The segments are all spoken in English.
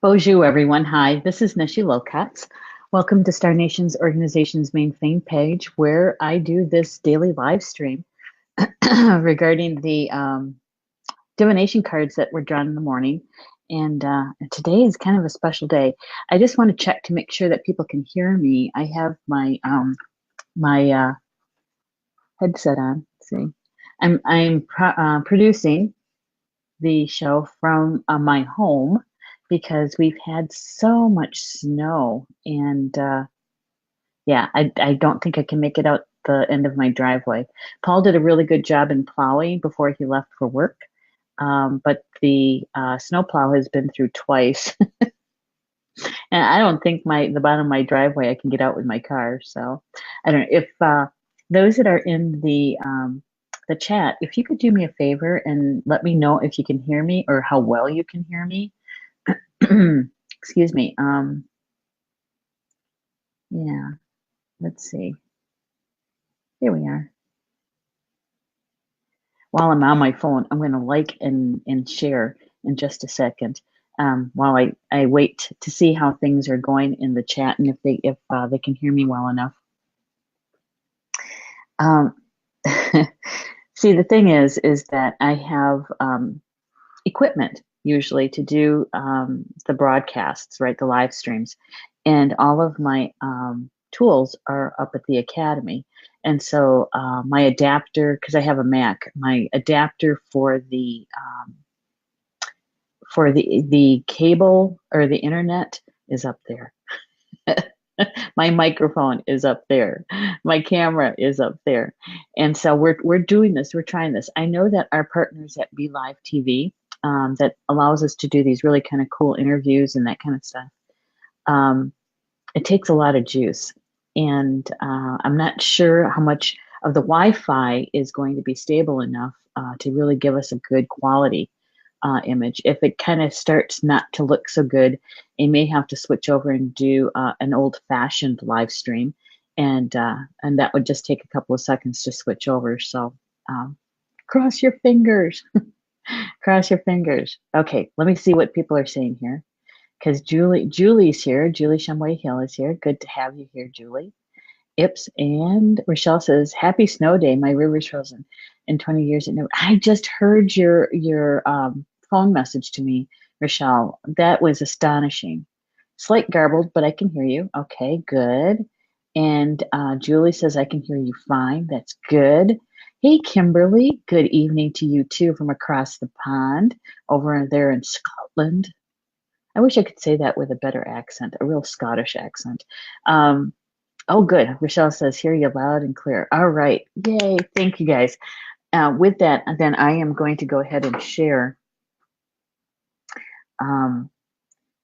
Bonjour, everyone. Hi, this is Neshi Lokotz. Welcome to Star Nation's organization's main theme page, where I do this daily live stream regarding the divination cards that were drawn in the morning. And today is kind of a special day. I just want to check to make sure that people can hear me. I have my headset on. Let's see, I'm producing the show from my home because we've had so much snow, and yeah, I don't think I can make it out the end of my driveway. Paul did a really good job in plowing before he left for work, but the snowplow has been through twice, and I don't think the bottom of my driveway I can get out with my car. So I don't know if those that are in the chat, if you could do me a favor and let me know if you can hear me or how well you can hear me. Excuse me. Yeah, let's see. Here we are. While I'm on my phone, I'm going to like and share in just a second. While I wait to see how things are going in the chat and if they can hear me well enough. See, the thing is that I have equipment usually to do the broadcasts, right, the live streams, and all of my tools are up at the academy. And so my adapter, because I have a Mac, my adapter for the cable or the internet is up there. My microphone is up there. My camera is up there. And so we're doing this. We're trying this. I know that our partners at Be Live TV, that allows us to do these really kind of cool interviews and that kind of stuff. It takes a lot of juice. And I'm not sure how much of the Wi-Fi is going to be stable enough to really give us a good quality image. If it kind of starts not to look so good, you may have to switch over and do an old-fashioned live stream, and that would just take a couple of seconds to switch over. So cross your fingers. Cross your fingers. Okay, let me see what people are saying here. Because Julie's here. Julie Shumway Hill is here. Good to have you here, Julie. Ips and Rochelle says, "Happy snow day. My river's frozen. In 20 years it never." I just heard your phone message to me, Rochelle. That was astonishing. Slight garbled, but I can hear you. Okay, good. And Julie says, "I can hear you fine." That's good. Hey, Kimberly. Good evening to you too from across the pond over there in Scotland. I wish I could say that with a better accent, a real Scottish accent. Oh, good. Rochelle says, "Hear you loud and clear." All right. Yay. Thank you, guys. With that, then I am going to go ahead and share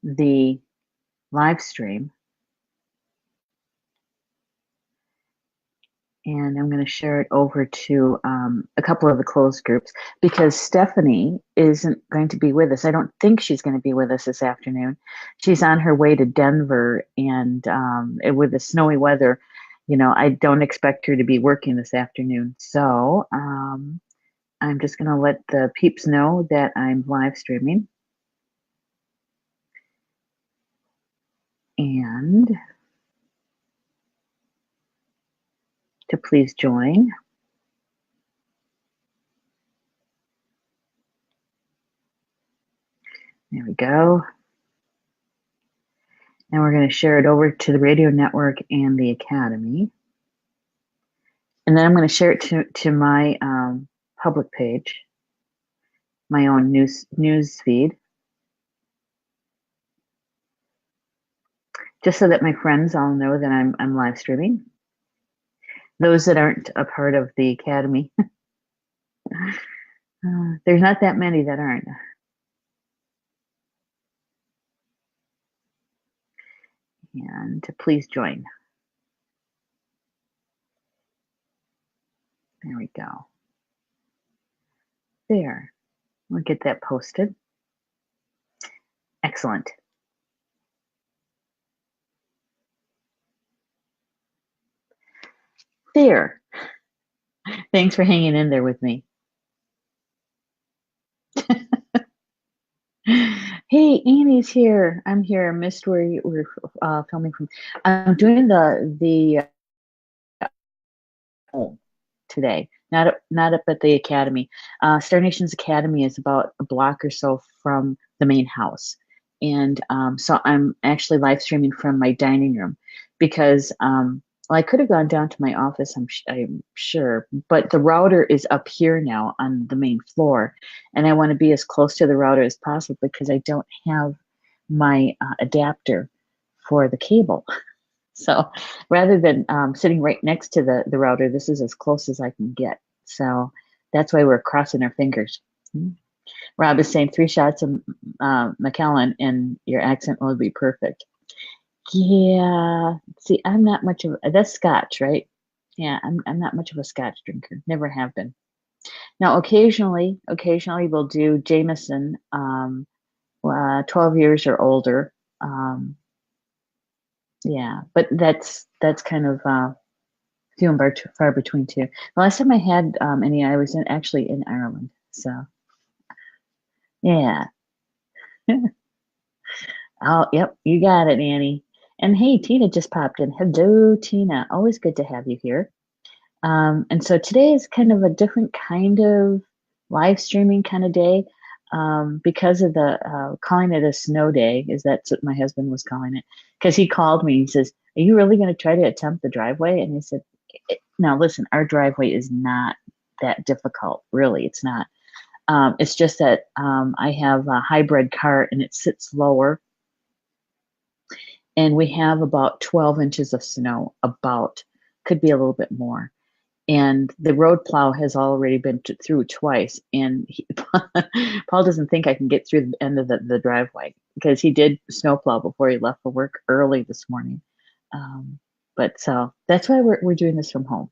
the live stream. And I'm going to share it over to a couple of the closed groups because Stephanie isn't going to be with us. I don't think she's going to be with us this afternoon. She's on her way to Denver, and with the snowy weather, I don't expect her to be working this afternoon. So I'm just going to let the peeps know that I'm live streaming. And to please join. There we go. And we're going to share it over to the radio network and the academy. And then I'm going to share it to my public page, my own news feed, just so that my friends all know that I'm live streaming. Those that aren't a part of the academy, there's not that many that aren't. And to please join. There we go. There. We'll get that posted. Excellent. There. Thanks for hanging in there with me. Hey, Annie's here. I'm here. I missed where you were filming from. I'm doing the home today, not up at the academy. Star Nations Academy is about a block or so from the main house, and so I'm actually live streaming from my dining room because well, I could have gone down to my office. I'm sure, but the router is up here now on the main floor, and I want to be as close to the router as possible because I don't have my adapter for the cable. So rather than sitting right next to the router, this is as close as I can get. So that's why we're crossing our fingers. Hmm. Rob is saying 3 shots of McKellen and your accent will be perfect. Yeah. See, I'm not much of that's Scotch, right? Yeah, I'm not much of a Scotch drinker. Never have been. Now, occasionally we'll do Jameson, 12 years or older. Yeah, but that's kind of few and far between too. The last time I had any, I was actually in Ireland. So yeah. Oh, yep, you got it, Annie. And hey, Tina just popped in. Hello, Tina. Always good to have you here. And so today is kind of a different kind of live streaming kind of day because of the calling it a snow day, is that's what my husband was calling it. Because he called me, he says, "Are you really going to try to attempt the driveway?" And he said, "Now listen, our driveway is not that difficult, really. It's not. It's just that I have a hybrid car and it sits lower, and we have about 12 inches of snow, about, could be a little bit more, and the road plow has already been through twice, and Paul doesn't think I can get through the end of the driveway because he did snowplow before he left for work early this morning. um, but so that's why we're doing this from home.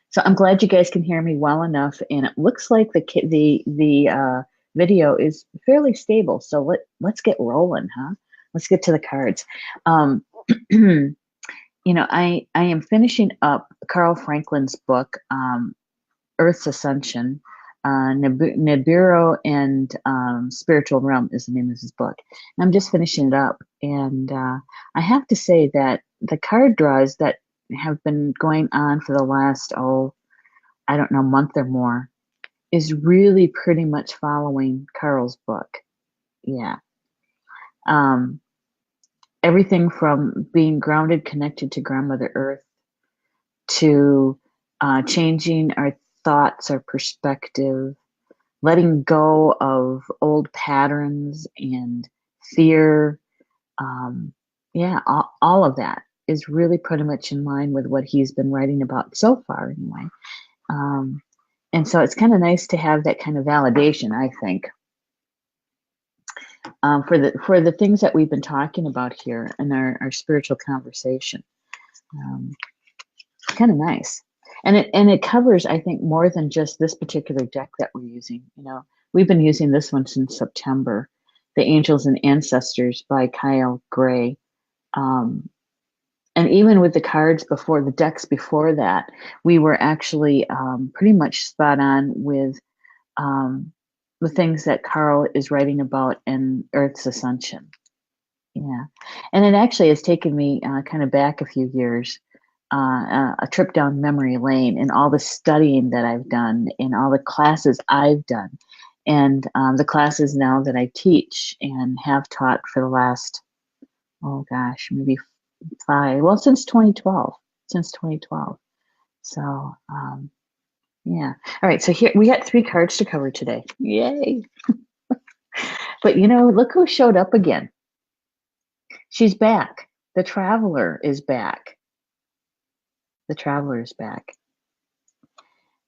So I'm glad you guys can hear me well enough, and it looks like the video is fairly stable, so let's get rolling, huh? Let's get to the cards. um, I am finishing up Carl Franklin's book, Earth's Ascension. Nibiru and Spiritual Realm is the name of his book. And I'm just finishing it up. And I have to say that the card draws that have been going on for the last, I don't know, month or more, is really pretty much following Carl's book. Yeah. Um, Everything from being grounded, connected to Grandmother Earth, to changing our thoughts, our perspective, letting go of old patterns and fear. Yeah, all of that is really pretty much in line with what he's been writing about so far, anyway. Um, and so it's kind of nice to have that kind of validation, I think, for the things that we've been talking about here in our spiritual conversation. Um, Kind of nice. And it covers, I think, more than just this particular deck that we're using. We've been using this one since September, The Angels and Ancestors by Kyle Gray. Um, and even with the cards before, the decks before that, we were actually pretty much spot on with um, the things that Carl is writing about in Earth's Ascension. Yeah. And it actually has taken me kind of back a few years, a trip down memory lane, and all the studying that I've done and all the classes I've done, and the classes now that I teach and have taught for the last, oh gosh, maybe well, since 2012, since 2012. So, yeah. All right. So here we got 3 cards to cover today. Yay. But look who showed up again. She's back. The Traveler is back. The Traveler is back.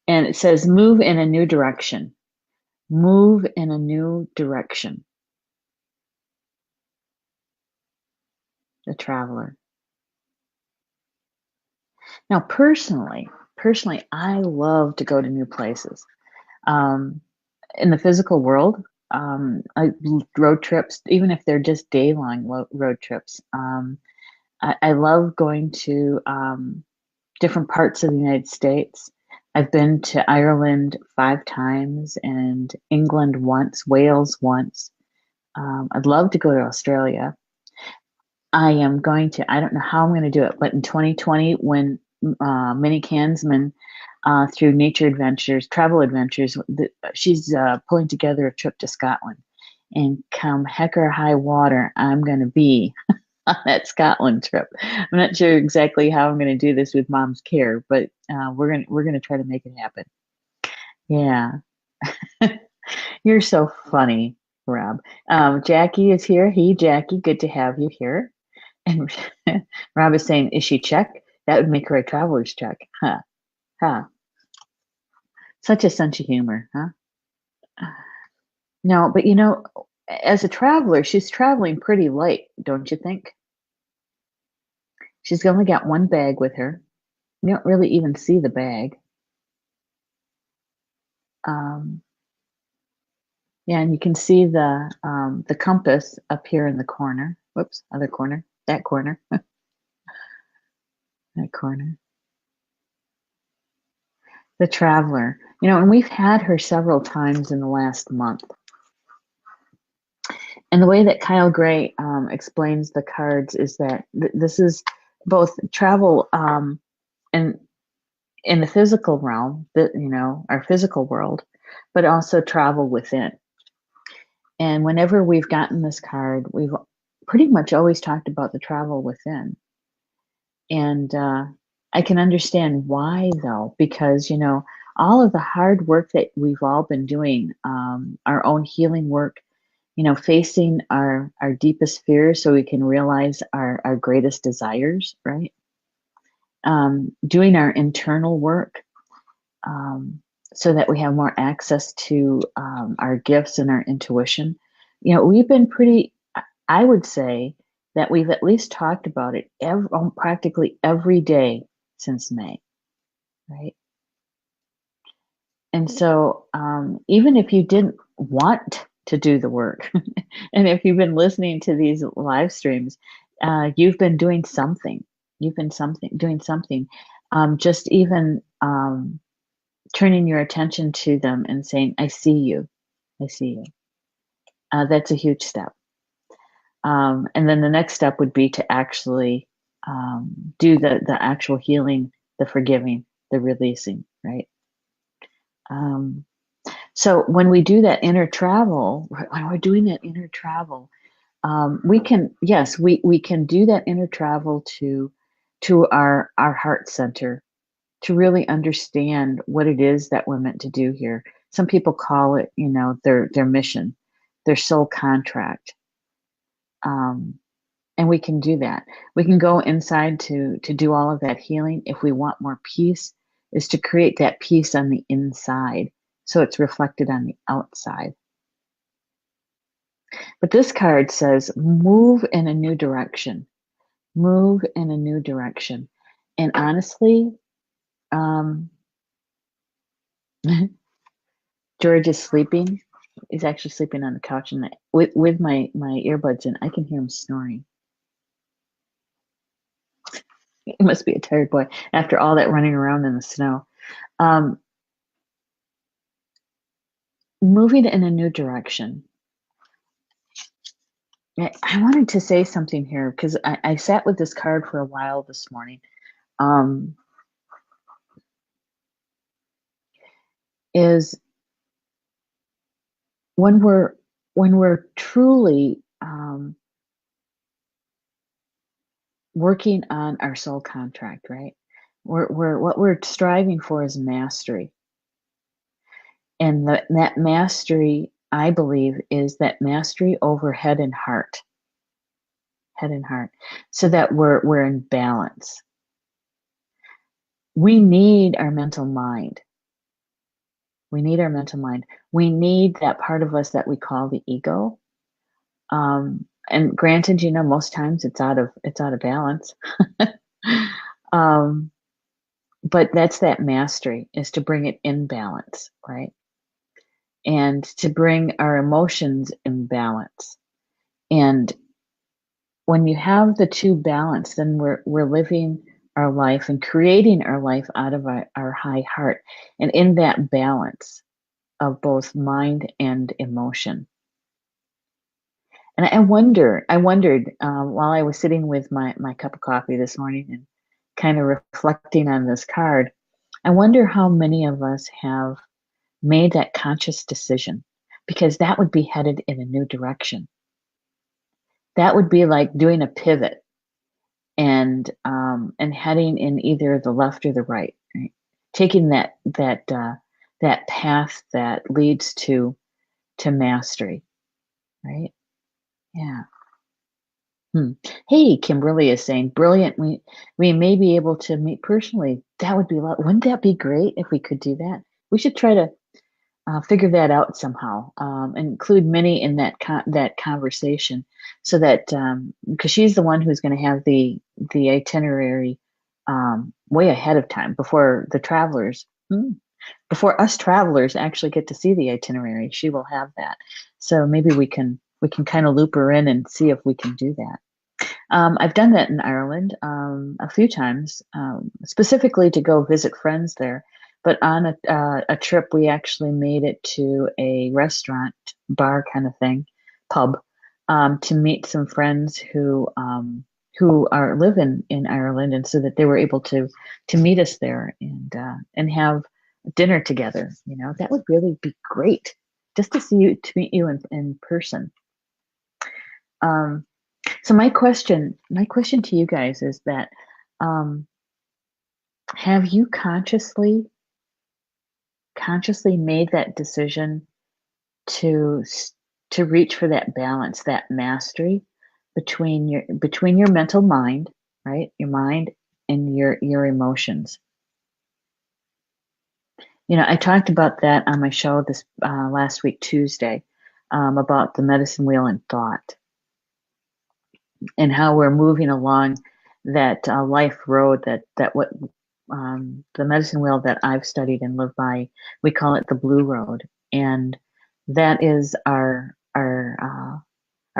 And it says, move in a new direction. Move in a new direction. The Traveler. Now, personally, I love to go to new places. Um, in the physical world, road trips, even if they're just day-long road trips. I love going to different parts of the United States. I've been to Ireland 5 times and England once, Wales once. I'd love to go to Australia. I am going to, I don't know how I'm going to do it, but in 2020, when Minnie Kansman, through Nature Adventures, Travel Adventures, she's pulling together a trip to Scotland. And come heck or high water, I'm going to be on that Scotland trip. I'm not sure exactly how I'm going to do this with Mom's care, but we're gonna try to make it happen. Yeah, you're so funny, Rob. Jackie is here. Hey, Jackie, good to have you here. And Rob is saying, is she Czech? That would make her a traveler's check. Huh. Huh. Such a sense of humor, huh? No, but as a traveler, she's traveling pretty light, don't you think? She's only got one bag with her. You don't really even see the bag. Um, yeah, and you can see the compass up here in the corner. Whoops, other corner. That corner. That corner. The traveler. And we've had her several times in the last month. And the way that Kyle Gray explains the cards is that this is both travel in the physical realm, our physical world, but also travel within. And whenever we've gotten this card, we've pretty much always talked about the travel within. And I can understand why, though, because, all of the hard work that we've all been doing, our own healing work, facing our deepest fears so we can realize our greatest desires, right? Doing our internal work so that we have more access to our gifts and our intuition. We've been pretty, I would say that we've at least talked about it practically every day since May, right? And so even if you didn't want to do the work, and if you've been listening to these live streams, you've been doing something. You've been doing something. Just even turning your attention to them and saying, I see you. I see you. That's a huge step. And then the next step would be to actually do the actual healing, the forgiving, the releasing, right? So when we do that inner travel, when we're doing that inner travel, we can, yes, we can do that inner travel to our heart center to really understand what it is that we're meant to do here. Some people call it, their mission, their soul contract. And we can do that. We can go inside to do all of that healing. If we want more peace, is to create that peace on the inside so it's reflected on the outside. But this card says, move in a new direction. Move in a new direction. And honestly, George is sleeping. He's actually sleeping on the couch, and with my earbuds in, I can hear him snoring. He must be a tired boy after all that running around in the snow. Moving in a new direction. I wanted to say something here because I sat with this card for a while this morning. Is when we're truly working on our soul contract, right? We're what we're striving for is mastery, and that mastery, I believe, is that mastery over head and heart, so that we're in balance. We need our mental mind. We need our mental mind. We need that part of us that we call the ego. And granted, most times it's out of balance. But that's that mastery, is to bring it in balance, right? And to bring our emotions in balance. And when you have the two balanced, then we're living our life and creating our life out of our high heart, and in that balance of both mind and emotion. And I wondered while I was sitting with my cup of coffee this morning and kind of reflecting on this card, I wonder how many of us have made that conscious decision, because that would be headed in a new direction. That would be like doing a pivot and heading in either the left or the right, right? Taking that path that leads to mastery, right? Yeah. Hmm. Hey, Kimberly is saying, brilliant. We may be able to meet personally. That would be wouldn't that be great if we could do that? We should try to figure that out somehow, include Minnie in that conversation, so that because she's the one who's going to have the itinerary way ahead of time before the travelers, before us travelers actually get to see the itinerary. She will have that, so maybe we can kind of loop her in and see if we can do that. I've done that in Ireland a few times, specifically to go visit friends there. But on a trip, we actually made it to a restaurant, bar kind of thing, pub, to meet some friends who are live in Ireland, and so that they were able to meet us there and have dinner together. You know, that would really be great, just to meet you in person. Um, so my question to you guys is that um, have you consciously made that decision to to reach for that balance, that mastery between your mental mind, right? Your mind and your emotions. You know, I talked about that on my show this last week, Tuesday, about the medicine wheel and thought, and how we're moving along that life road that what the medicine wheel that I've studied and lived by, we call it the blue road, and that is our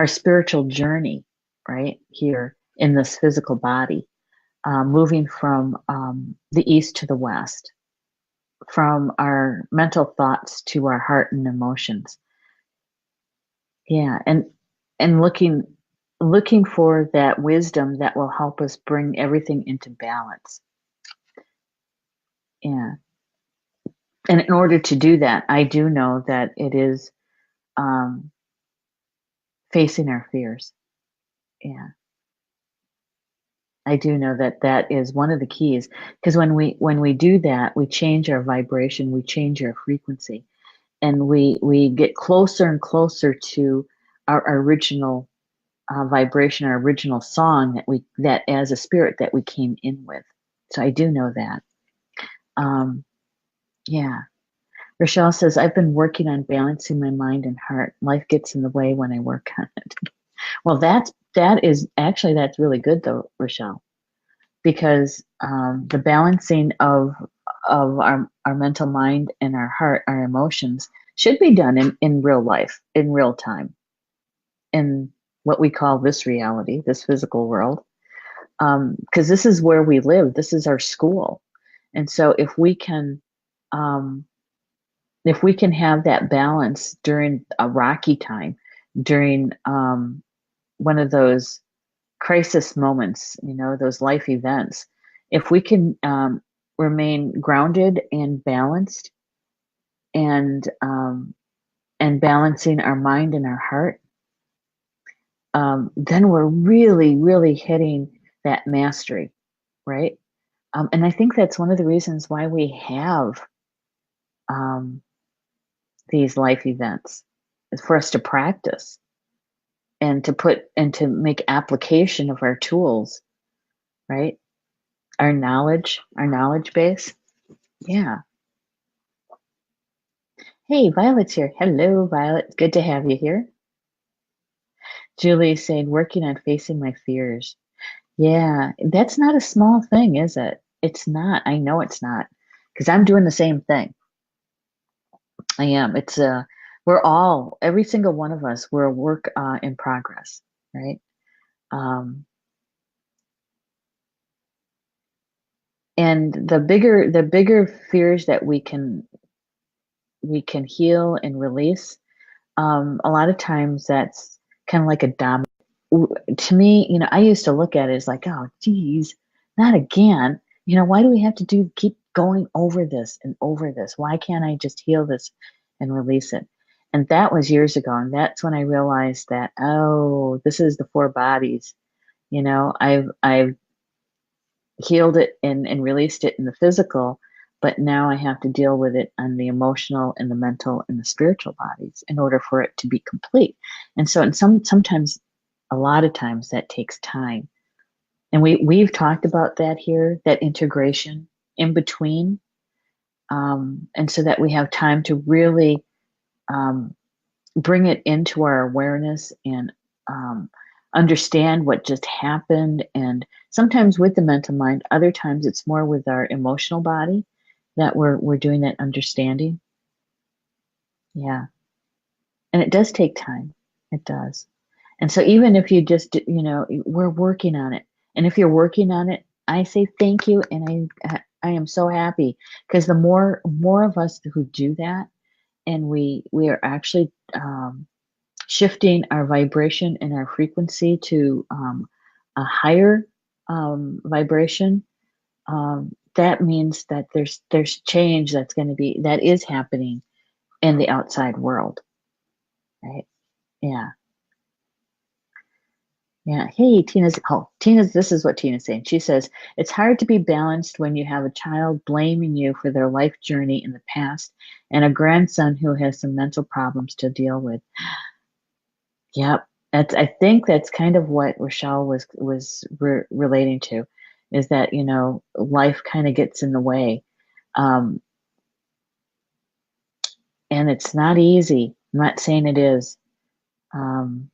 spiritual journey right here in this physical body, moving from the east to the west, from our mental thoughts to our heart and emotions. Yeah, and looking for that wisdom that will help us bring everything into balance. Yeah. And in order to do that, I do know that it is um, facing our fears. Yeah, I do know that that is one of the keys, because when we do that, we change our vibration, we change our frequency, and we get closer and closer to our original vibration, our original song that as a spirit that we came in with. So I do know that. Um, yeah. Rochelle says, I've been working on balancing my mind and heart. Life gets in the way when I work on it. Well, that's really good though, Rochelle, because the balancing of our mental mind and our heart, our emotions, should be done in real life, in real time, in what we call this reality, this physical world. Because this is where we live. This is our school, and so um, if we can have that balance during a rocky time, during one of those crisis moments, you know, those life events, if we can remain grounded and balanced, and and balancing our mind and our heart, then we're really, really hitting that mastery, right? And I think that's one of the reasons why we have um, these life events, is for us to practice and to make application of our tools, right? Our knowledge base. Yeah. Hey, Violet's here. Hello, Violet. Good to have you here. Julie is saying, working on facing my fears. Yeah, that's not a small thing, is it? It's not. I know it's not, because I'm doing the same thing. I am. We're all, every single one of us, we're a work in progress, right? Um, and the bigger fears that we can heal and release, a lot of times that's kind of like a dom. To me, I used to look at it as like, oh, geez, not again. Why do we have to keep going over this and over this? Why can't I just heal this and release it? And that was years ago. And that's when I realized that, oh, this is the four bodies. I've healed it and released it in the physical, but now I have to deal with it on the emotional and the mental and the spiritual bodies in order for it to be complete. And so, sometimes, a lot of times, that takes time. And we've talked about that here, that integration in between, and so that we have time to really bring it into our awareness and understand what just happened. And sometimes with the mental mind, other times it's more with our emotional body that we're doing that understanding. Yeah. And it does take time. It does. And so even if you just, we're working on it. And if you're working on it, I say thank you. And I am so happy, because the more of us who do that, and we are actually shifting our vibration and our frequency to a higher vibration, that means that there's change that is happening in the outside world, right? Yeah. Yeah. Hey, Tina's, this is what Tina's saying. She says, it's hard to be balanced when you have a child blaming you for their life journey in the past and a grandson who has some mental problems to deal with. Yep. I think that's kind of what Rochelle was relating to, is that, life kind of gets in the way. Um, and it's not easy. I'm not saying it is. Um,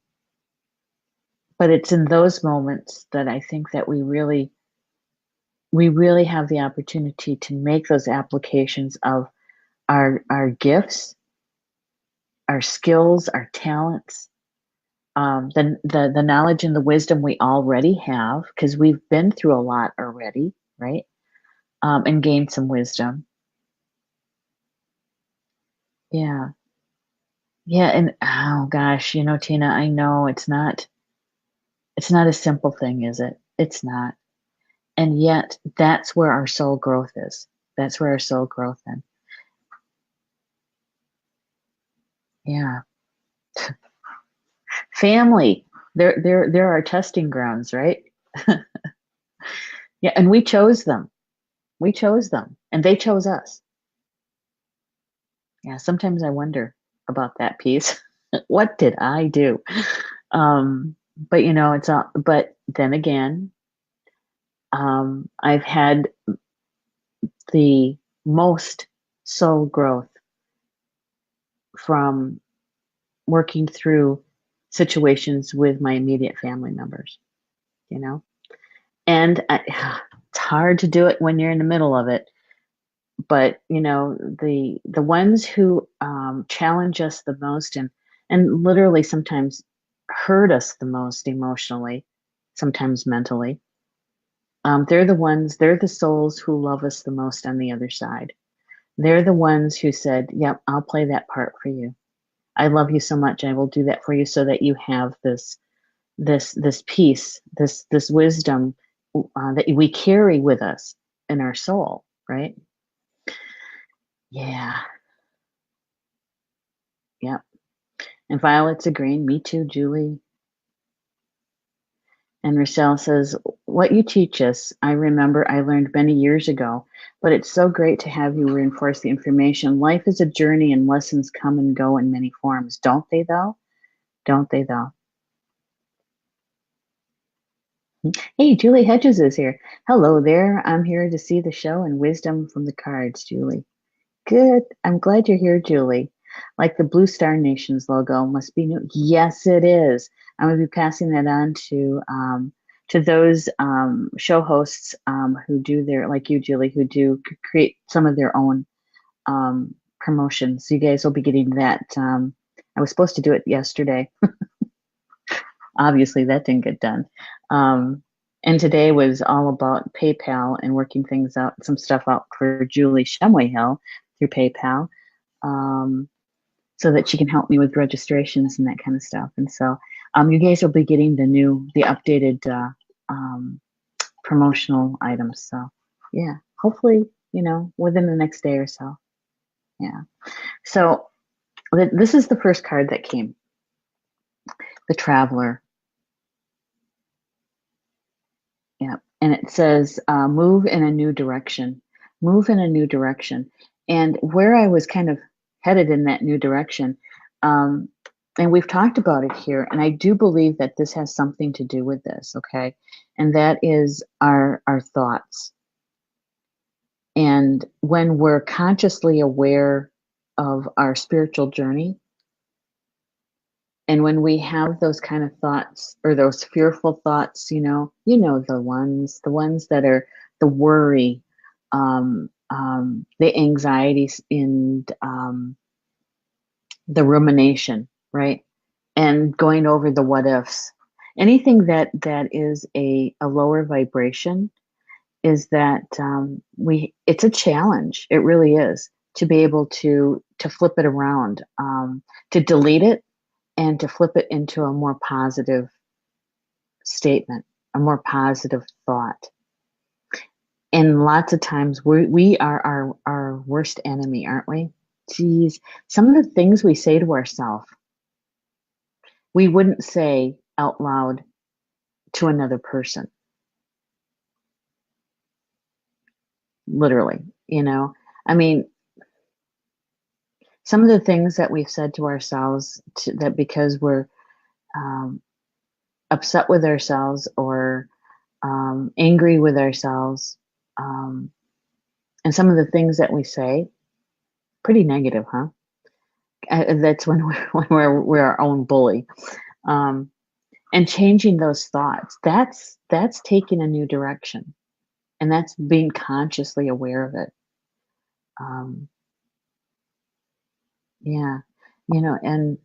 but it's in those moments that I think that we really have the opportunity to make those applications of our gifts, our skills, our talents, the knowledge and the wisdom we already have, because we've been through a lot already, right? And gained some wisdom. Yeah. Yeah. And oh gosh, Tina, I know it's not a simple thing, is it? It's not. And yet that's where our soul growth is. That's where our soul growth is. Yeah. Family. They're our testing grounds, right? Yeah. And we chose them. We chose them, and they chose us. Yeah. Sometimes I wonder about that piece. What did I do? But it's all, but then again, I've had the most soul growth from working through situations with my immediate family members, you know? And it's hard to do it when you're in the middle of it. But, the ones who challenge us the most and literally sometimes hurt us the most emotionally, sometimes mentally, they're the souls who love us the most on the other side. They're the ones who said, yep, I'll play that part for you. I love you so much. I will do that for you so that you have this peace, this wisdom that we carry with us in our soul, right? Yeah. Yep. And Violet's agreeing. Me too, Julie. And Rochelle says, what you teach us, I remember I learned many years ago, but it's so great to have you reinforce the information. Life is a journey and lessons come and go in many forms. Don't they though? Don't they though? Hey, Julie Hedges is here. Hello there. I'm here to see the show and wisdom from the cards, Julie. Good. I'm glad you're here, Julie. Like the Blue Star Nations logo must be new. Yes, it is. I'm going to be passing that on to those show hosts who do like you, Julie, who do create some of their own promotions. So you guys will be getting that. I was supposed to do it yesterday. Obviously, that didn't get done. And today was all about PayPal and working things out, some stuff out for Julie Shumway Hill through PayPal, so that she can help me with registrations and that kind of stuff. And so You guys will be getting the updated promotional items. So yeah, hopefully, within the next day or so. Yeah. So this is the first card that came, the Traveler. Yeah. And it says, move in a new direction, move in a new direction. And where I was kind of headed in that new direction, um, and we've talked about it here, and I do believe that this has something to do with this, okay? And that is our thoughts. And when we're consciously aware of our spiritual journey, and when we have those kind of thoughts or those fearful thoughts, the ones that are the worry, the anxieties, and the rumination, right? And going over the what ifs, anything that is a lower vibration, is that it's a challenge. It really is, to be able to flip it around, to delete it and to flip it into a more positive statement, a more positive thought. And lots of times we are our worst enemy, aren't we? Geez, some of the things we say to ourselves, we wouldn't say out loud to another person, literally, I mean, some of the things that we've said to ourselves, that because we're um, upset with ourselves, or angry with ourselves, um, and some of the things that we say, pretty negative, huh? That's when we're our own bully, um, and changing those thoughts. That's taking a new direction, and that's being consciously aware of it. Um, yeah, and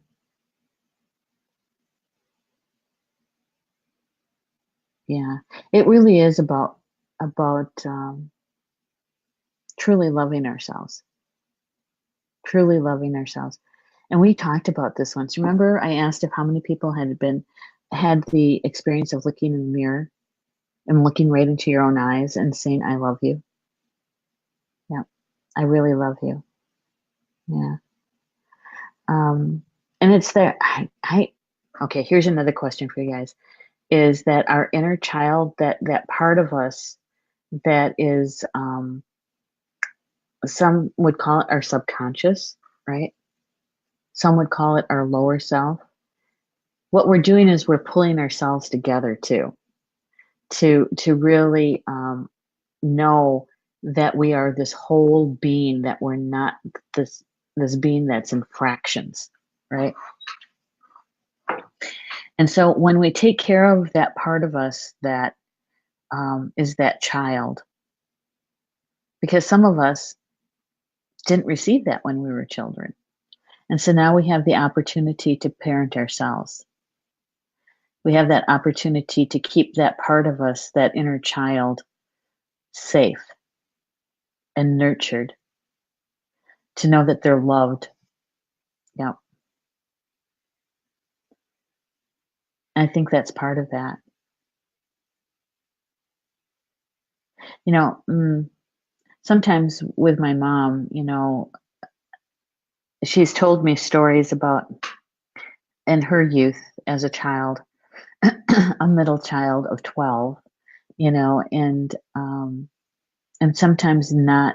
yeah, it really is about truly loving ourselves, truly loving ourselves. And we talked about this once. Remember, I asked if how many people had the experience of looking in the mirror and looking right into your own eyes and saying, "I love you." Yeah, I really love you. Yeah. And it's there. Okay, here's another question for you guys. Is that our inner child, that part of us that is, some would call it our subconscious, right? Some would call it our lower self. What we're doing is we're pulling ourselves together too, to really know that we are this whole being, that we're not this being that's in fractions, right? And so when we take care of that part of us that is that child, because some of us didn't receive that when we were children. And so now we have the opportunity to parent ourselves. We have that opportunity to keep that part of us, that inner child, safe and nurtured, to know that they're loved. Yeah. I think that's part of that. You know, sometimes with my mom, she's told me stories about in her youth as a child, a middle child of 12, and sometimes not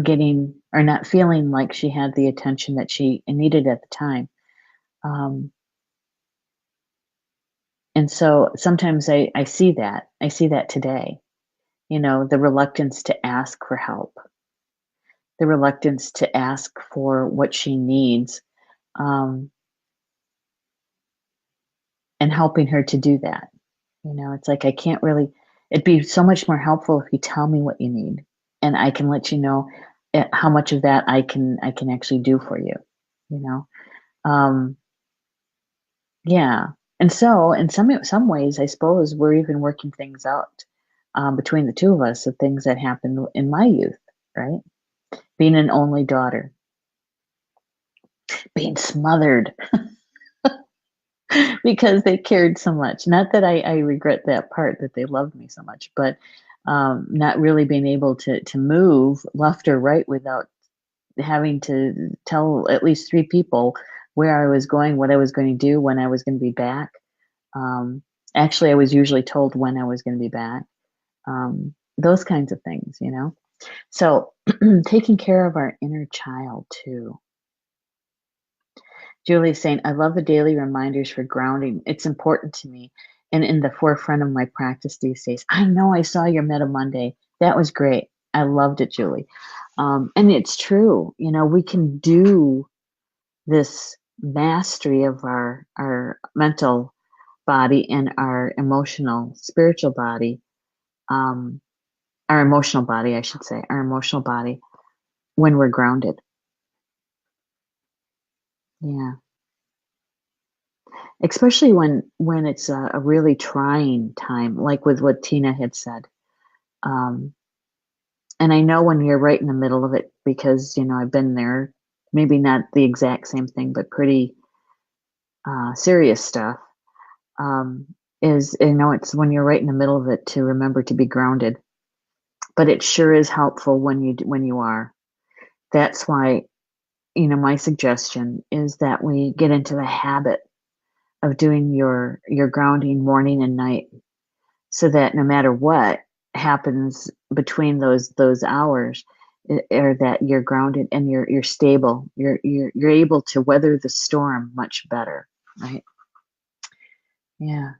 getting or not feeling like she had the attention that she needed at the time. Um, and so sometimes I see that. I see that today, the reluctance to ask for help, the reluctance to ask for what she needs, um, and helping her to do that. It's like, I can't really, it'd be so much more helpful if you tell me what you need, and I can let you know how much of that I can actually do for you, you know? Um, yeah. And so in some ways, I suppose we're even working things out, between the two of us, of things that happened in my youth, right? Being an only daughter, being smothered, because they cared so much. Not that I regret that part, that they loved me so much, but not really being able to move left or right without having to tell at least three people where I was going, what I was going to do, when I was going to be back. Um, Actually, I was usually told when I was going to be back. Those kinds of things, you know. So taking care of our inner child too. Julie's saying, I love the daily reminders for grounding. It's important to me and in the forefront of my practice these days. I know I saw your Meta Monday. That was great. I loved it, Julie. And it's true. You know, we can do this mastery of our mental body and our emotional, spiritual body, our emotional body, I should say, our emotional body when we're grounded. Yeah. Especially when it's a really trying time, like with what Tina had said. Um, and I know when you're right in the middle of it because, you know, I've been there, maybe not the exact same thing, but pretty serious stuff. Um, is, you know, it's when you're right in the middle of it to remember to be grounded. But it sure is helpful when you are. That's why, you know, my suggestion is that we get into the habit of doing your grounding morning and night, so that no matter what happens between those hours, or that you're grounded and you're stable. You're able to weather the storm much better, right? Yeah.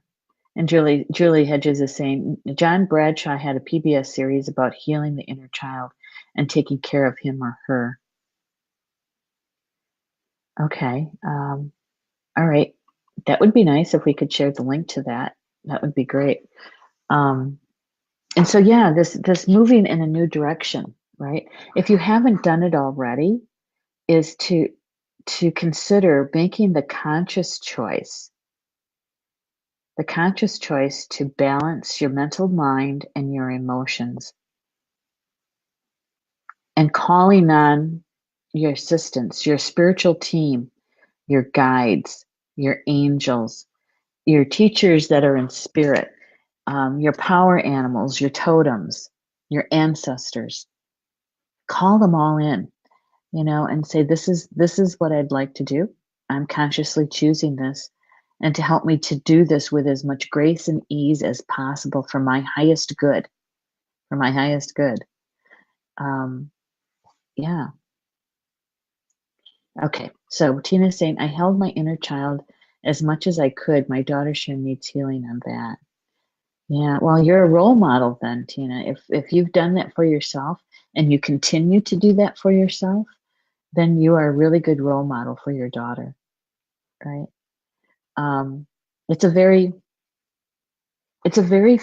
And Julie Hedges is saying John Bradshaw had a PBS series about healing the inner child and taking care of him or her. Okay. All right. That would be nice if we could share the link to that. That would be great. Um, and so, yeah, this moving in a new direction, right? If you haven't done it already, is to consider making the conscious choice to balance your mental mind and your emotions, and calling on your assistants, your spiritual team, your guides, your angels, your teachers that are in spirit, your power animals, your totems, your ancestors. Call them all in, you know, and say, this is what I'd like to do. I'm consciously choosing this, and to help me to do this with as much grace and ease as possible for my highest good, for my highest good. Um, yeah. Okay. So Tina's saying, I held my inner child as much as I could. My daughter sure needs healing on that. Yeah. Well, you're a role model then, Tina. If you've done that for yourself and you continue to do that for yourself, then you are a really good role model for your daughter, right? Um, it's a very it's a very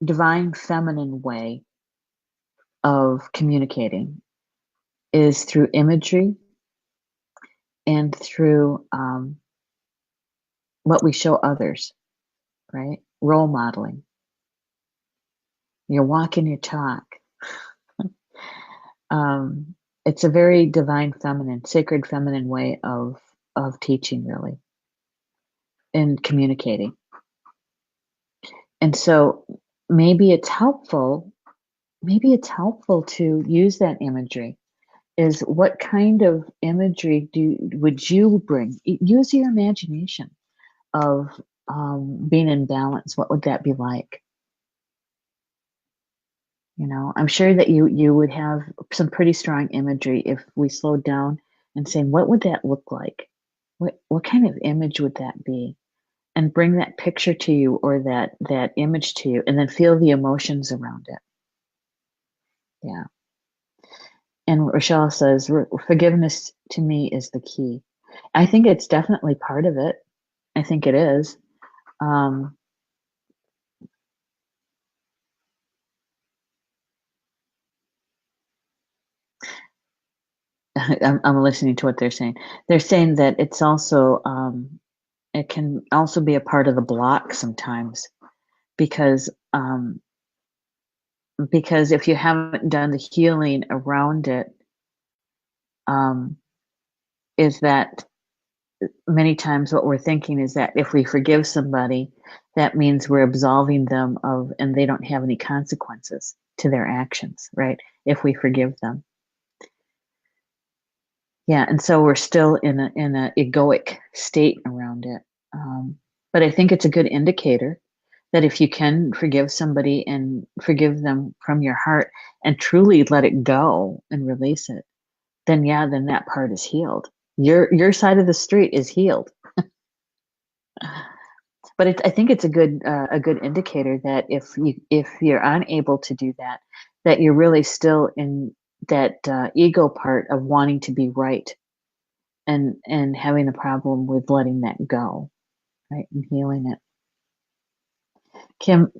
divine feminine way of communicating, is through imagery and through what we show others, right? Role modeling. You're walking your talk. It's a very divine feminine, sacred feminine way of teaching, really, and communicating. And so maybe it's helpful to use that imagery. Is what kind of imagery would you bring? Use your imagination of being in balance. What would that be like? You know, I'm sure that you would have some pretty strong imagery if we slowed down and saying, what would that look like? What kind of image would that be? And bring that picture to you, or that image to you, and then feel the emotions around it. Yeah. And Rochelle says, forgiveness to me is the key. I think it's definitely part of it. I think it is. Um, I'm listening to what they're saying. They're saying that it's also, it can also be a part of the block sometimes, because because if you haven't done the healing around it, um, is that many times what we're thinking is that if we forgive somebody, that means we're absolving them of, and they don't have any consequences to their actions, right? If we forgive them. Yeah, and so we're still in a egoic state around it. But I think it's a good indicator that if you can forgive somebody and forgive them from your heart and truly let it go and release it, then yeah, then that part is healed. Your side of the street is healed. But I think it's a good indicator that if you're unable to do that, that you're really still in that ego part of wanting to be right and having a problem with letting that go, right, and healing it.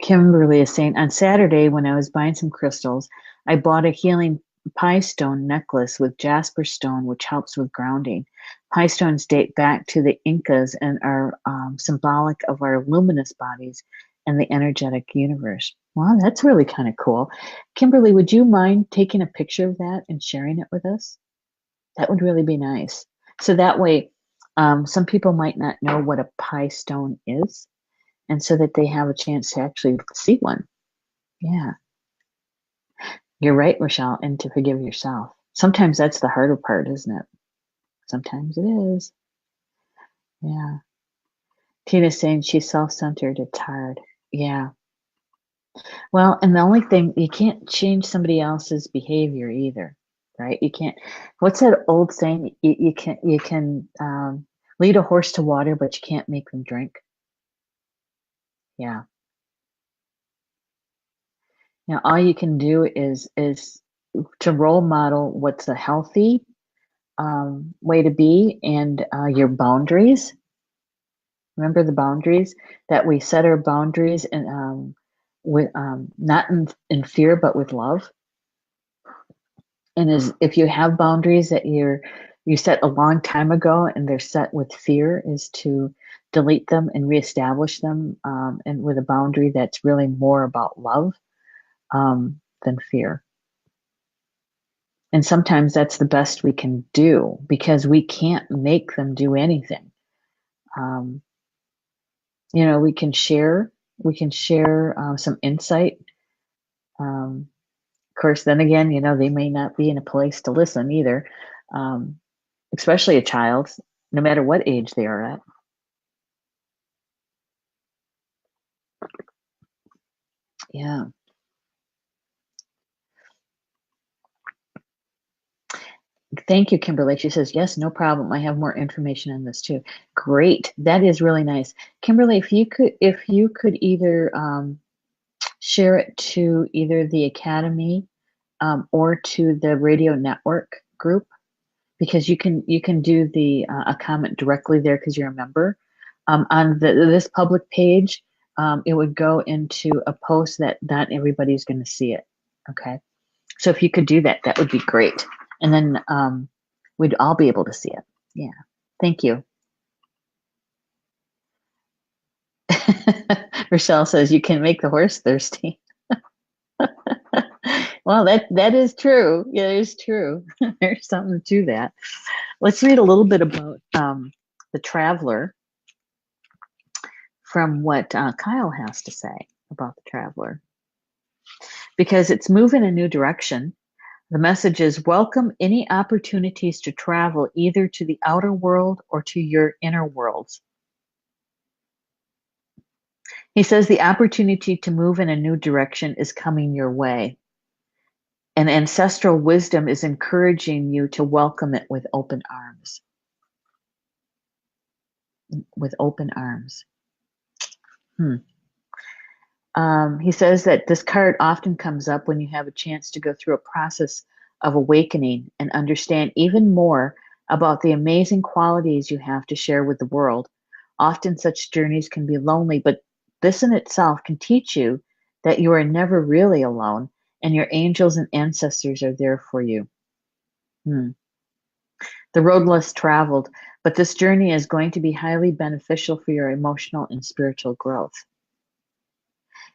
Kimberly is saying, on Saturday when I was buying some crystals, I bought a healing pie stone necklace with jasper stone, which helps with grounding. Pie stones date back to the Incas and are symbolic of our luminous bodies and the energetic universe. Wow, that's really kind of cool. Kimberly, would you mind taking a picture of that and sharing it with us? That would really be nice. So that way, some people might not know what a pie stone is, and so that they have a chance to actually see one. Yeah, you're right, Rochelle, and to forgive yourself. Sometimes that's the harder part, isn't it? Sometimes it is. Yeah. Tina's saying she's self-centered. It's hard. Yeah. Well, and the only thing, you can't change somebody else's behavior either, right? You can't. What's that old saying? You can lead a horse to water, but you can't make them drink. Yeah. All you can do is to role model what's a healthy way to be, and your boundaries. Remember the boundaries that we set our boundaries, and with not in fear but with love. And as if you have boundaries that you set a long time ago and they're set with fear, is to delete them and reestablish them, and with a boundary that's really more about love than fear. And sometimes that's the best we can do because we can't make them do anything. Um, we can share some insight. Of course, then again, they may not be in a place to listen either, um, especially a child, no matter what age they are at. Yeah. Thank you, Kimberly. She says, yes, no problem. I have more information on this too. Great. That is really nice. Kimberly, if you could either share it to either the Academy or to the radio network group, because you can do the a comment directly there because you're a member. On this public page, it would go into a post that not everybody's going to see it. Okay, so if you could do that, that would be great, and then we'd all be able to see it. Yeah, thank you. Rochelle says you can make the horse thirsty. Well, that is true. Yeah, it is true. There's something to that. Let's read a little bit about the Traveler from what Kyle has to say about the Traveler, because it's moving a new direction. The message is welcome any opportunities to travel either to the outer world or to your inner worlds. He says the opportunity to move in a new direction is coming your way, and ancestral wisdom is encouraging you to welcome it with open arms. With open arms. He says that this card often comes up when you have a chance to go through a process of awakening and understand even more about the amazing qualities you have to share with the world. Often such journeys can be lonely, but this in itself can teach you that you are never really alone and your angels and ancestors are there for you. The road less traveled, but this journey is going to be highly beneficial for your emotional and spiritual growth.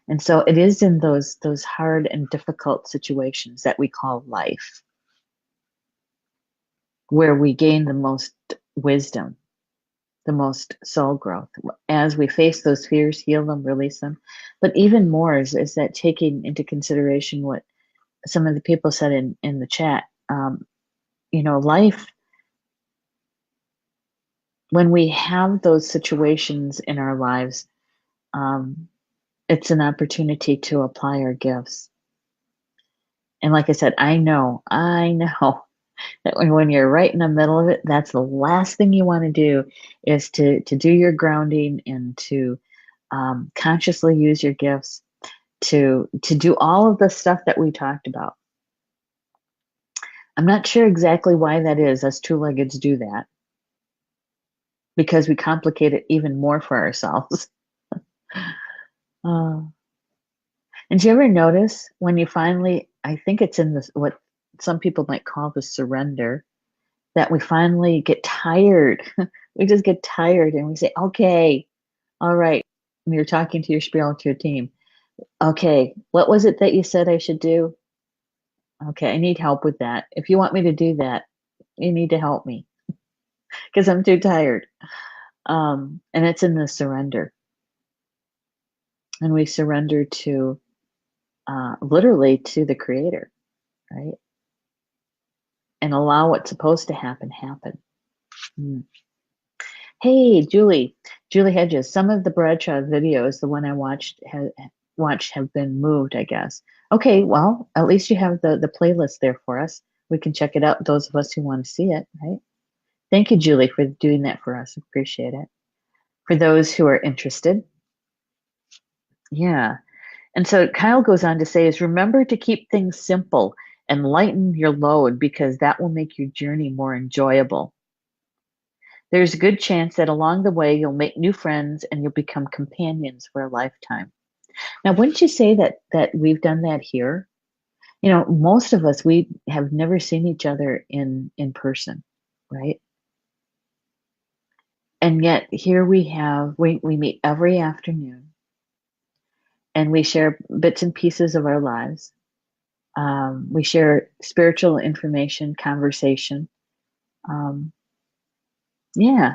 And so it is in those hard and difficult situations that we call life where we gain the most wisdom. the most soul growth. As we face those fears, heal them, release them. But even more is that taking into consideration what some of the people said in the chat. Life, when we have those situations in our lives, it's an opportunity to apply our gifts. And like I said, I know that when you're right in the middle of it, that's the last thing you want to do is to do your grounding and to consciously use your gifts to do all of the stuff that we talked about. I'm not sure exactly why that is. Us two-leggeds do that because we complicate it even more for ourselves. uh, and do you ever notice when you finally, I think it's in this, what some people might call the surrender, that we finally get tired. We just get tired and we say, okay, all right. And you're talking to your spiritual team. Okay, what was it that you said I should do? Okay, I need help with that. If you want me to do that, you need to help me because I'm too tired. And it's in the surrender. And we surrender to literally to the creator, right? And allow what's supposed to happen. Mm. Hey, Julie Hedges. Some of the Bradshaw videos, the one I watched have been moved, I guess. Okay, well, at least you have the playlist there for us. We can check it out, those of us who want to see it, right? Thank you, Julie, for doing that for us. Appreciate it. For those who are interested. Yeah. And so Kyle goes on to say is remember to keep things simple and lighten your load because that will make your journey more enjoyable. There's a good chance that along the way you'll make new friends and you'll become companions for a lifetime. Now, wouldn't you say that we've done that here? Most of us, we have never seen each other in person, right? And yet here we meet every afternoon and we share bits and pieces of our lives. We share spiritual information, conversation. Yeah.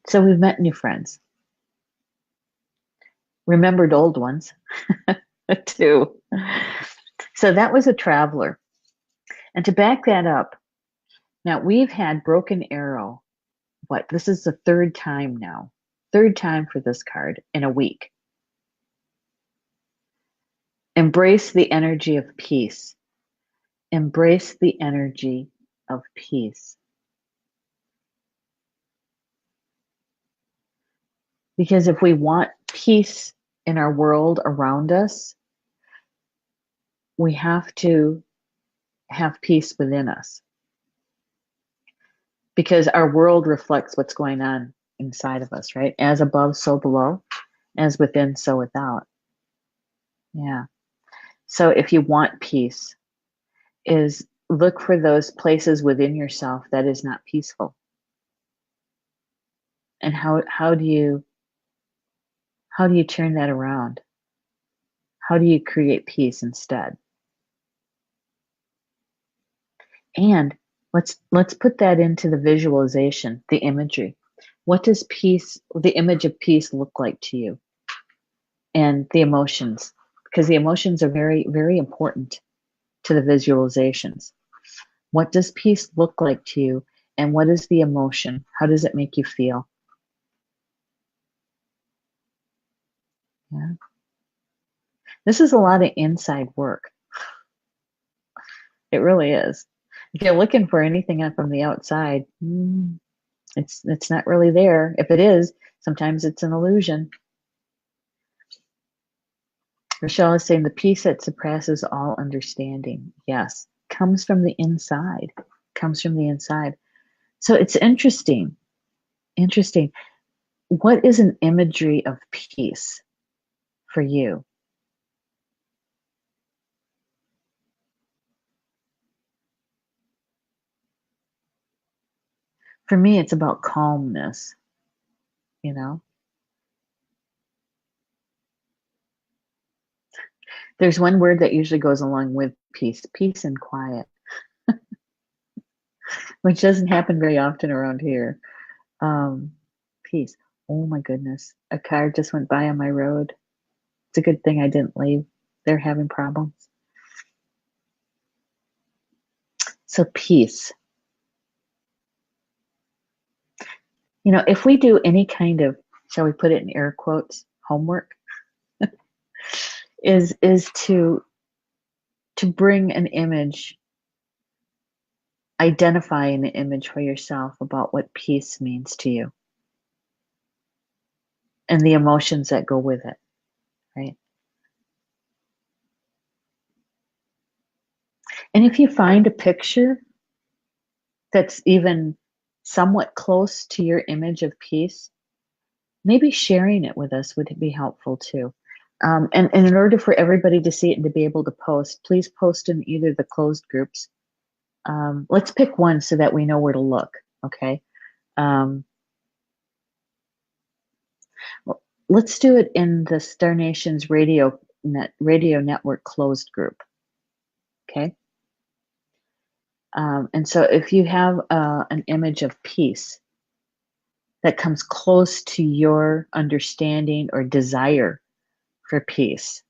So we've met new friends, remembered old ones too. So that was a traveler. And to back that up, now we've had Broken Arrow. This is the third time now. Third time for this card in a week. Embrace the energy of peace. Embrace the energy of peace. Because if we want peace in our world around us, we have to have peace within us. Because our world reflects what's going on inside of us, right? As above, so below. As within, so without. Yeah. So if you want peace, is look for those places within yourself that is not peaceful. And how do you turn that around? How do you create peace instead? And let's put that into the visualization, the imagery. What does peace, the image of peace, look like to you? And the emotions, because the emotions are very, very important to the visualizations. What does peace look like to you? And what is the emotion? How does it make you feel? Yeah. This is a lot of inside work. It really is. If you're looking for anything from the outside, it's not really there. If it is, sometimes it's an illusion. Rochelle is saying the peace that surpasses all understanding. Yes, comes from the inside. Comes from the inside. So it's interesting. Interesting. What is an imagery of peace for you? For me, it's about calmness, you know? There's one word that usually goes along with peace and quiet, which doesn't happen very often around here. Peace. Oh my goodness. A car just went by on my road. It's a good thing I didn't leave. They're having problems. So peace. You know, if we do any kind of, shall we put it in air quotes, homework, is to bring an image, identify an image for yourself about what peace means to you and the emotions that go with it, right? And if you find a picture that's even somewhat close to your image of peace, maybe sharing it with us would be helpful too. And in order for everybody to see it and to be able to post, please post in either the closed groups. Let's pick one so that we know where to look, okay? Well, let's do it in the Star Nations radio network closed group, okay? And so if you have an image of peace that comes close to your understanding or desire for peace,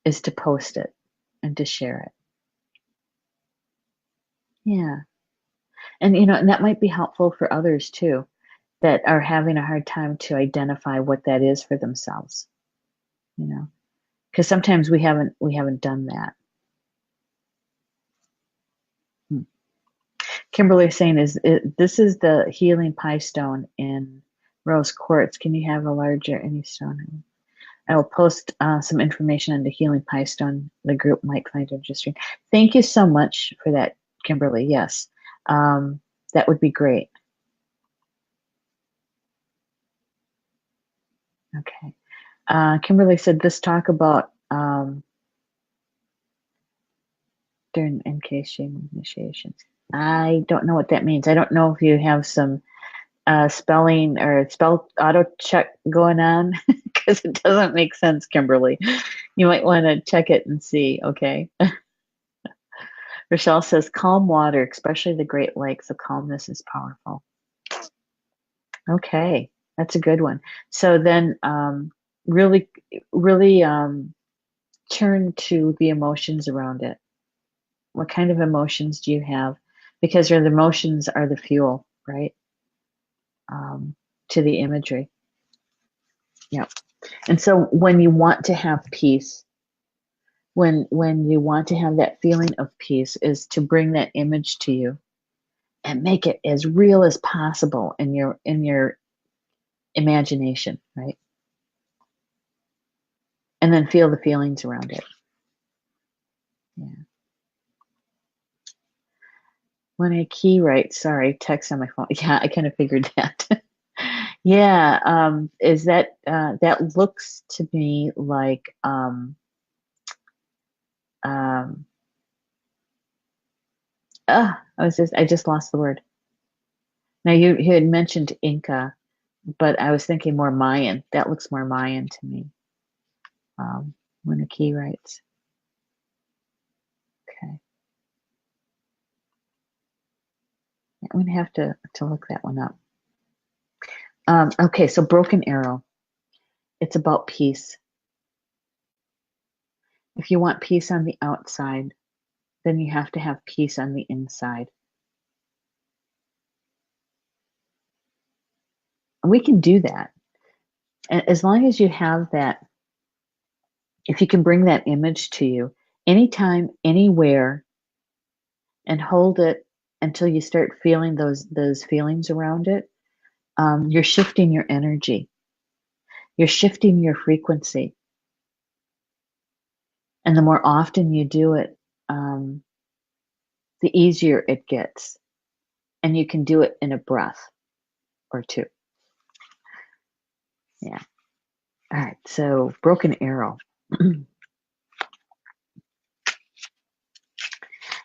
is to post it and to share it. Yeah. And you know, and that might be helpful for others too that are having a hard time to identify what that is for themselves, you know. Because sometimes we haven't done that. Hmm. Kimberly is saying, this is the healing pie stone in rose quartz. Can you have a larger any stone? I will post some information on the healing pie stone. The group might find interesting. Thank you so much for that, Kimberly. Yes, that would be great. Okay. Kimberly said this talk about during MK shame initiations. I don't know what that means. I don't know if you have some spelling or spell auto check going on because it doesn't make sense, Kimberly. You might want to check it and see, okay? Rochelle says, calm water, especially the Great Lakes, the calmness is powerful. Okay, that's a good one. So then really, really turn to the emotions around it. What kind of emotions do you have? Because your emotions are the fuel, right? To the imagery. Yeah. And so when you want to have peace, when you want to have that feeling of peace, is to bring that image to you and make it as real as possible in your imagination, right? And then feel the feelings around it. Yeah. When I key write, sorry, text on my phone. Yeah, I kind of figured that. Yeah, is that that looks to me like um I just lost the word. Now you had mentioned Inca, but I was thinking more Mayan. That looks more Mayan to me. When a key writes. Okay. I'm gonna have to look that one up. Okay, so broken arrow. It's about peace. If you want peace on the outside, then you have to have peace on the inside. And we can do that. And as long as you have that, if you can bring that image to you anytime, anywhere, and hold it until you start feeling those feelings around it, you're shifting your energy. You're shifting your frequency. And the more often you do it, the easier it gets. And you can do it in a breath or two. Yeah. All right. So, broken arrow.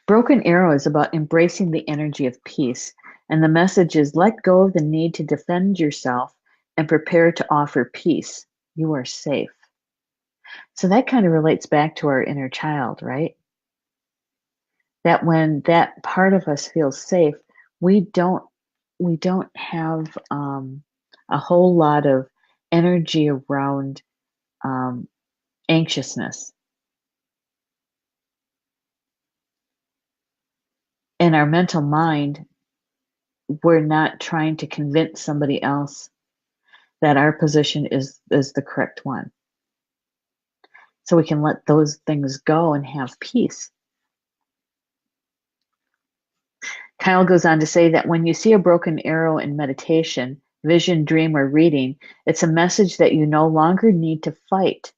Broken arrow is about embracing the energy of peace. And the message is let go of the need to defend yourself and prepare to offer peace. You are safe. So that kind of relates back to our inner child, right? That when that part of us feels safe, we don't we don't have a whole lot of energy around um, anxiousness. In our mental mind, we're not trying to convince somebody else that our position is the correct one. So we can let those things go and have peace. Kyle goes on to say that when you see a broken arrow in meditation, vision, dream, or reading, it's a message that you no longer need to fight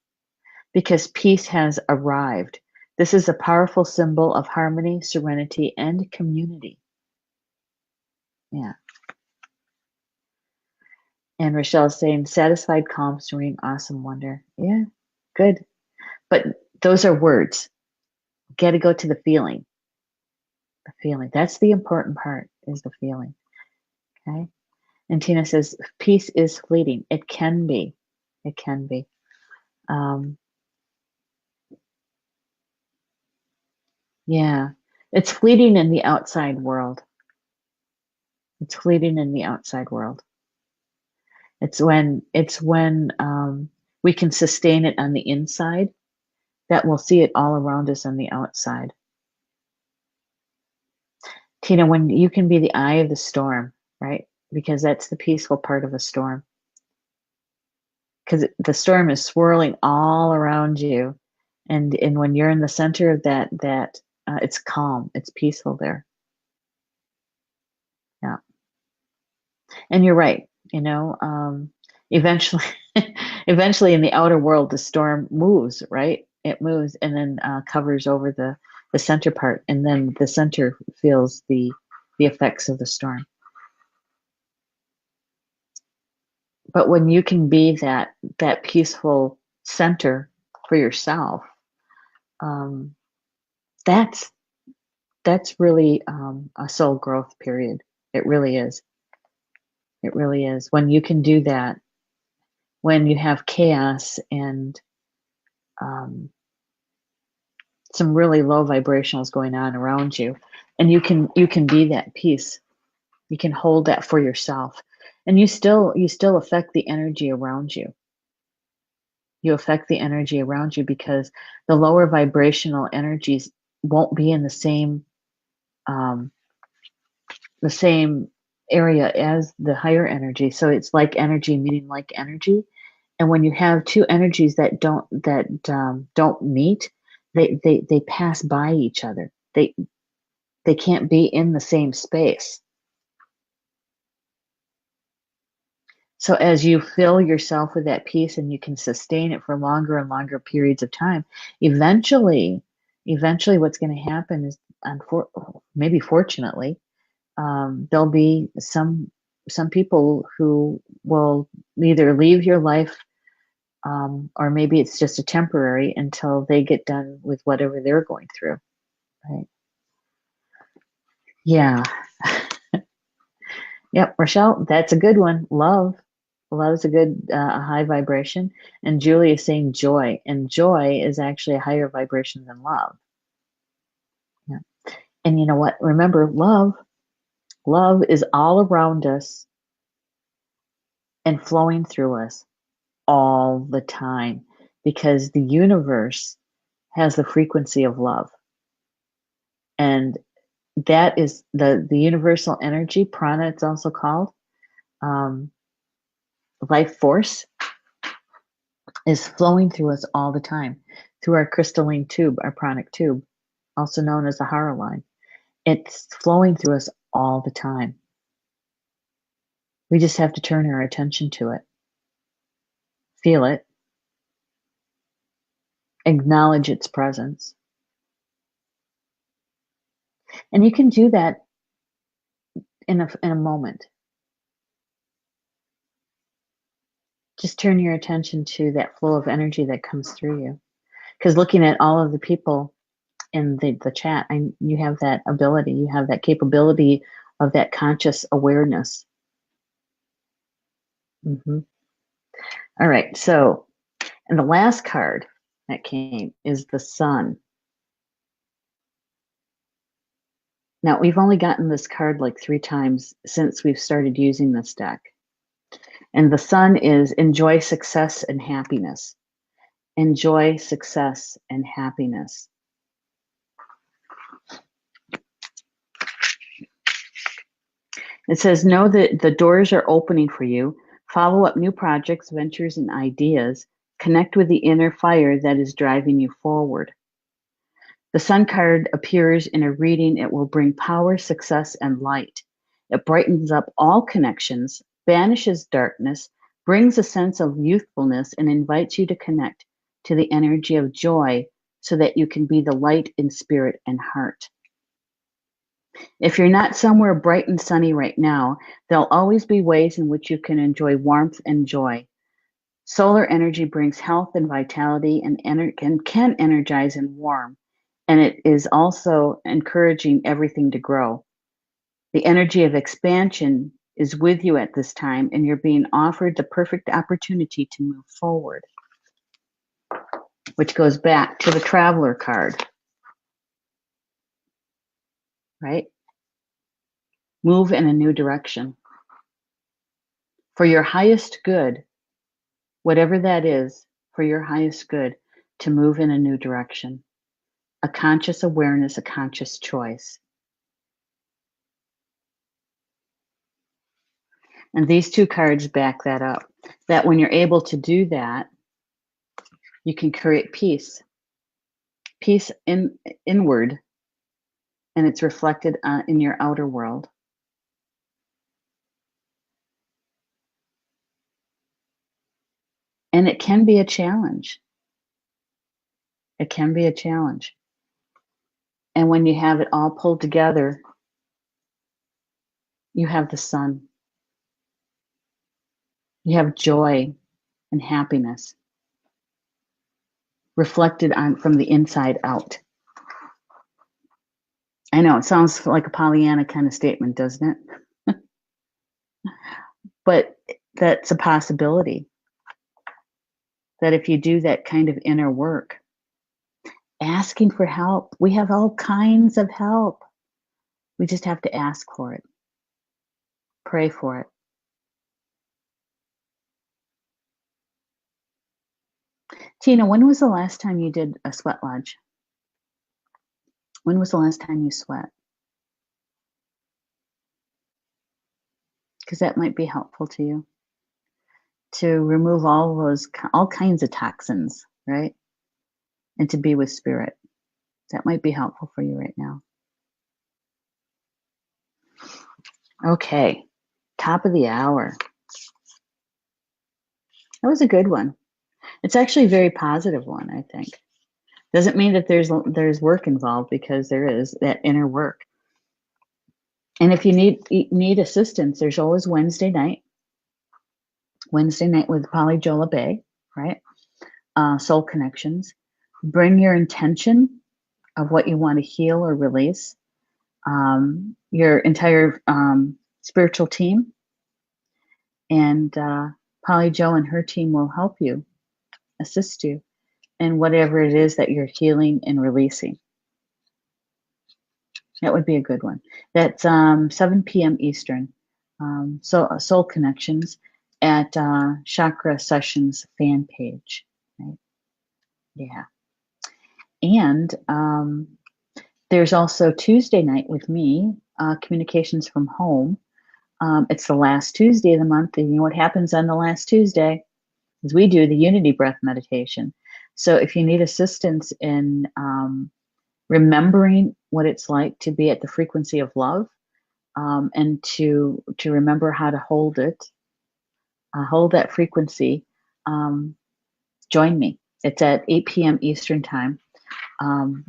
because peace has arrived. This is a powerful symbol of harmony, serenity, and community. Yeah. And Rochelle is saying, satisfied, calm, serene, awesome, wonder. Yeah, good. But those are words. Got to go to the feeling. The feeling. That's the important part, is the feeling. Okay. And Tina says, peace is fleeting. It can be. It can be. Um, yeah. It's fleeting in the outside world. It's fleeting in the outside world. It's when we can sustain it on the inside that we'll see it all around us on the outside. Tina, when you can be the eye of the storm, right? Because that's the peaceful part of a storm. Because the storm is swirling all around you, and when you're in the center of that, it's calm, it's peaceful there. Yeah, and you're right. Eventually, eventually, in the outer world, the storm moves, right? It moves and then covers over the center part, and then the center feels the effects of the storm. But when you can be that peaceful center for yourself, um, that's that's really a soul growth period. It really is. It really is. When you can do that, when you have chaos and um, some really low vibrationals going on around you, and you can be that peace. You can hold that for yourself, and you still affect the energy around you. You affect the energy around you because the lower vibrational energies won't be in um, the same area as the higher energy. So it's like energy meeting like energy. And when you have two energies that don't meet, they pass by each other. They can't be in the same space. So as you fill yourself with that peace and you can sustain it for longer and longer periods of time, eventually, eventually what's going to happen is, maybe fortunately, there'll be some people who will either leave your life, or maybe it's just a temporary until they get done with whatever they're going through. Right? Yeah. Yep, Rochelle, that's a good one. Love. Love is a good high vibration. And Julie is saying joy. And joy is actually a higher vibration than love. Yeah. And you know what? Remember, love is all around us and flowing through us all the time because the universe has the frequency of love. And that is the universal energy, prana, it's also called. Um, Life force is flowing through us all the time, through our crystalline tube, our pranic tube, also known as the Hara line. It's flowing through us all the time. We just have to turn our attention to it, feel it, acknowledge its presence. And you can do that in a moment. Just turn your attention to that flow of energy that comes through you. Because looking at all of the people in the chat, you have that ability, you have that capability of that conscious awareness. Mm-hmm. All right, so, and the last card that came is the sun. Now, we've only gotten this card like 3 times since we've started using this deck. And the sun is enjoy success and happiness. Enjoy success and happiness. It says, know that the doors are opening for you. Follow up new projects, ventures, and ideas. Connect with the inner fire that is driving you forward. The sun card appears in a reading. It will bring power, success, and light. It brightens up all connections, banishes darkness, brings a sense of youthfulness, and invites you to connect to the energy of joy so that you can be the light in spirit and heart. If you're not somewhere bright and sunny right now, there'll always be ways in which you can enjoy warmth and joy. Solar energy brings health and vitality and can energize and warm, and it is also encouraging everything to grow. The energy of expansion is with you at this time, and you're being offered the perfect opportunity to move forward, which goes back to the Traveler card, right? Move in a new direction. For your highest good, whatever that is, for your highest good, to move in a new direction. A conscious awareness, a conscious choice. And these 2 cards back that up. That when you're able to do that, you can create peace. Peace inward, and it's reflected in your outer world. And it can be a challenge. It can be a challenge. And when you have it all pulled together, you have the sun. You have joy and happiness reflected on from the inside out. I know it sounds like a Pollyanna kind of statement, doesn't it? But that's a possibility. That if you do that kind of inner work, asking for help, we have all kinds of help. We just have to ask for it. Pray for it. Tina, when was the last time you did a sweat lodge? When was the last time you sweat? Because that might be helpful to you to remove all kinds of toxins, right? And to be with spirit. That might be helpful for you right now. Okay, top of the hour. That was a good one. It's actually a very positive one, I think. Doesn't mean that there's work involved, because there is that inner work. And if you need assistance, there's always Wednesday night with Polly Jola Bay, right? Soul Connections. Bring your intention of what you want to heal or release. Your entire spiritual team, and Polly Jo and her team will help you, assist you in whatever it is that you're healing and releasing. That would be a good one. That's 7 p.m. Eastern. So Soul Connections at Chakra Sessions fan page. Right? Yeah. And there's also Tuesday night with me, Communications from Home. It's the last Tuesday of the month, and you know what happens on the last Tuesday is we do the Unity Breath meditation. So if you need assistance in remembering what it's like to be at the frequency of love, and to remember how to hold it, hold that frequency, join me. It's at 8 p.m. Eastern time,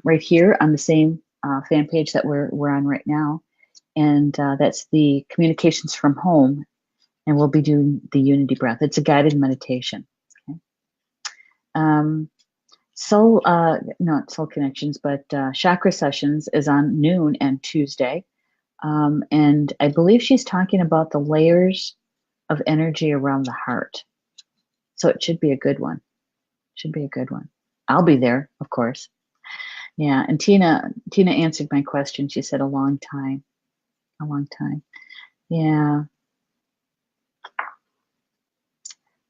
right here on the same fan page that we're on right now. And that's the Communications from Home, and we'll be doing the Unity Breath. It's a guided meditation. Okay? Not Soul Connections, but Chakra Sessions is on noon and Tuesday. And I believe she's talking about the layers of energy around the heart. So it should be a good one. Should be a good one. I'll be there, of course. Yeah, and Tina answered my question. She said a long time, a long time. Yeah,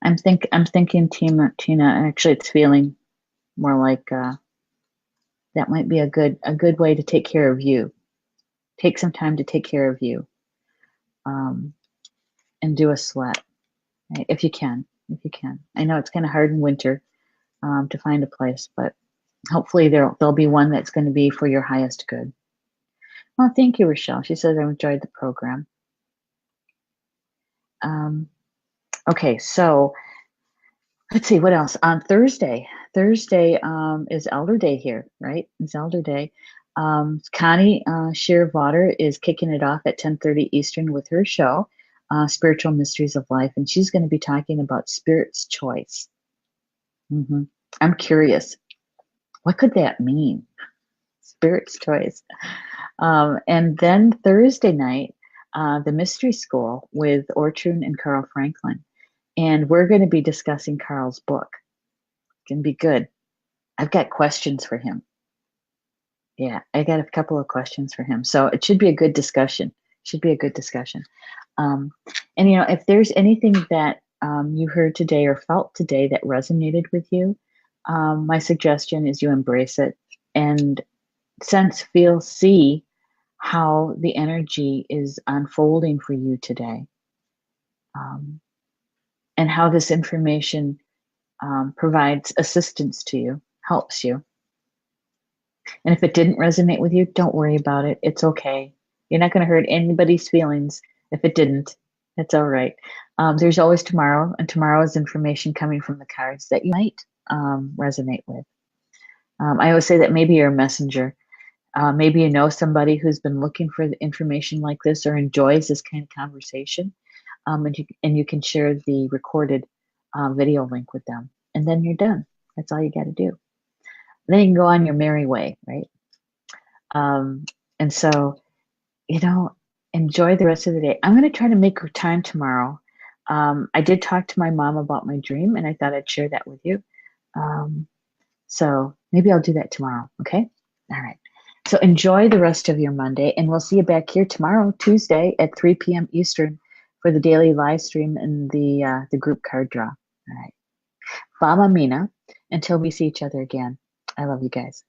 I'm thinking Tina. Actually, it's feeling more like that might be a good way to take care of you. Take some time to take care of you, um, and do a sweat, right? If you can, if you can. I know it's kind of hard in winter to find a place, but hopefully there'll be one that's going to be for your highest good. Well, thank you, Rochelle. She says I enjoyed the program. Um, okay, so let's see what else. On Thursday, is Elder Day here, right? It's Elder Day. Connie Shearwater is kicking it off at 10:30 Eastern with her show, Spiritual Mysteries of Life, and she's going to be talking about Spirit's Choice. I'm curious, what could that mean? Spirit's Choice. And then Thursday night, the Mystery School with Ortrun and Carl Franklin. And we're going to be discussing Carl's book. It's going to be good. I've got questions for him. Yeah, I got a couple of questions for him. So it should be a good discussion. Should be a good discussion. Um, and, you know, if there's anything that you heard today or felt today that resonated with you, my suggestion is you embrace it and sense, feel, see how the energy is unfolding for you today, um, and how this information provides assistance to you, helps you. And if it didn't resonate with you, don't worry about it. It's okay. You're not going to hurt anybody's feelings if it didn't. It's all right. There's always tomorrow, and tomorrow's information coming from the cards that you might resonate with. I always say that maybe you're a messenger. Maybe you know somebody who's been looking for the information like this or enjoys this kind of conversation, and you can share the recorded video link with them, and then you're done. That's all you got to do. Then you can go on your merry way, right? Um, and so, you know, enjoy the rest of the day. I'm going to try to make time tomorrow. I did talk to my mom about my dream, and I thought I'd share that with you. Um, so maybe I'll do that tomorrow. Okay. All right. So enjoy the rest of your Monday, and we'll see you back here tomorrow, Tuesday at 3 p.m. Eastern for the daily live stream and the group card draw. All right. Bama Mina, until we see each other again. I love you guys.